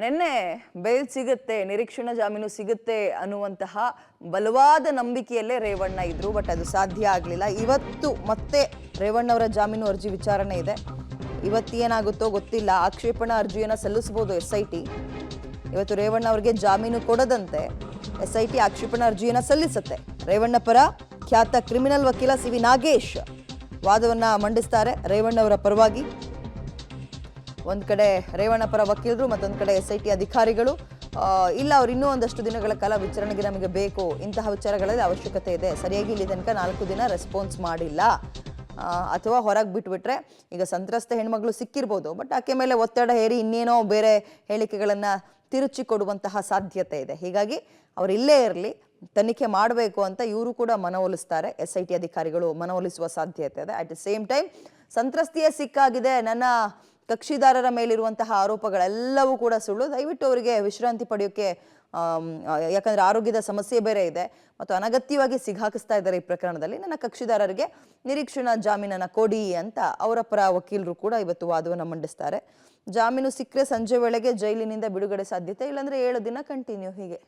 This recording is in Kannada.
ನಿನ್ನೆ ಬೇಲ್ ಸಿಗುತ್ತೆ, ನಿರೀಕ್ಷಣಾ ಜಾಮೀನು ಸಿಗುತ್ತೆ ಅನ್ನುವಂತಹ ಬಲವಾದ ನಂಬಿಕೆಯಲ್ಲೇ ರೇವಣ್ಣ ಇದ್ರು. ಬಟ್ ಅದು ಸಾಧ್ಯ ಆಗಲಿಲ್ಲ. ಇವತ್ತು ಮತ್ತೆ ರೇವಣ್ಣವರ ಜಾಮೀನು ಅರ್ಜಿ ವಿಚಾರಣೆ ಇದೆ. ಇವತ್ತೇನಾಗುತ್ತೋ ಗೊತ್ತಿಲ್ಲ. ಆಕ್ಷೇಪಣಾ ಅರ್ಜಿಯನ್ನು ಸಲ್ಲಿಸಬಹುದು SIT. ಇವತ್ತು ರೇವಣ್ಣ ಅವರಿಗೆ ಜಾಮೀನು ಕೊಡದಂತೆ SIT ಆಕ್ಷೇಪಣಾ ಅರ್ಜಿಯನ್ನು ಸಲ್ಲಿಸುತ್ತೆ. ರೇವಣ್ಣ ಪರ ಖ್ಯಾತ ಕ್ರಿಮಿನಲ್ ವಕೀಲ CV ನಾಗೇಶ್ ವಾದವನ್ನ ಮಂಡಿಸ್ತಾರೆ ರೇವಣ್ಣ ಅವರ ಪರವಾಗಿ. ಒಂದ್ ಕಡೆ ರೇವಣ್ಣ ಪರ ವಕೀಲರು, ಮತ್ತೊಂದು ಕಡೆ SIT ಅಧಿಕಾರಿಗಳು. ಇಲ್ಲ, ಅವ್ರು ಇನ್ನೂ ಒಂದಷ್ಟು ದಿನಗಳ ಕಾಲ ವಿಚಾರಣೆಗೆ ನಮಗೆ ಬೇಕು, ಇಂತಹ ವಿಚಾರಗಳಲ್ಲಿ ಅವಶ್ಯಕತೆ ಇದೆ, ಸರಿಯಾಗಿ ಇಲ್ಲಿ ತನಕ 4 ದಿನ ರೆಸ್ಪಾನ್ಸ್ ಮಾಡಿಲ್ಲ, ಅಥವಾ ಹೊರಗೆ ಬಿಟ್ಬಿಟ್ರೆ ಈಗ ಸಂತ್ರಸ್ತ ಹೆಣ್ಮಗಳು ಸಿಕ್ಕಿರ್ಬೋದು, ಬಟ್ ಆಕೆ ಮೇಲೆ ಒತ್ತಡ ಹೇರಿ ಇನ್ನೇನೋ ಬೇರೆ ಹೇಳಿಕೆಗಳನ್ನು ತಿರುಚಿ ಕೊಡುವಂತಹ ಸಾಧ್ಯತೆ ಇದೆ. ಹೀಗಾಗಿ ಅವ್ರು ಇಲ್ಲೇ ಇರಲಿ, ತನಿಖೆ ಮಾಡಬೇಕು ಅಂತ ಇವರು ಕೂಡ ಮನವೊಲಿಸ್ತಾರೆ. SIT ಅಧಿಕಾರಿಗಳು ಮನವೊಲಿಸುವ ಸಾಧ್ಯತೆ ಇದೆ. ಅಟ್ ದ ಸೇಮ್ ಟೈಮ್ ಸಂತ್ರಸ್ತಿಯೇ ಸಿಕ್ಕಾಗಿದೆ, ನನ್ನ ಕಕ್ಷಿದಾರರ ಮೇಲಿರುವಂತಹ ಆರೋಪಗಳೆಲ್ಲವೂ ಕೂಡ ಸುಳ್ಳು, ದಯವಿಟ್ಟು ಅವರಿಗೆ ವಿಶ್ರಾಂತಿ ಪಡೆಯೋಕೆ, ಯಾಕಂದ್ರೆ ಆರೋಗ್ಯದ ಸಮಸ್ಯೆ ಬೇರೆ ಇದೆ ಮತ್ತು ಅನಗತ್ಯವಾಗಿ ಸಿಗಾಕಿಸ್ತಾ ಇದ್ದಾರೆ ಈ ಪ್ರಕರಣದಲ್ಲಿ, ನನ್ನ ಕಕ್ಷಿದಾರರಿಗೆ ನಿರೀಕ್ಷಣಾ ಜಾಮೀನನ್ನ ಕೊಡಿ ಅಂತ ಅವರ ಪರ ವಕೀಲರು ಕೂಡ ಇವತ್ತು ವಾದವನ್ನು ಮಂಡಿಸ್ತಾರೆ. ಜಾಮೀನು ಸಿಕ್ಕರೆ ಸಂಜೆ ವೇಳೆಗೆ ಜೈಲಿನಿಂದ ಬಿಡುಗಡೆ ಸಾಧ್ಯತೆ, ಇಲ್ಲಾಂದ್ರೆ 7 ದಿನ ಕಂಟಿನ್ಯೂ ಹೀಗೆ.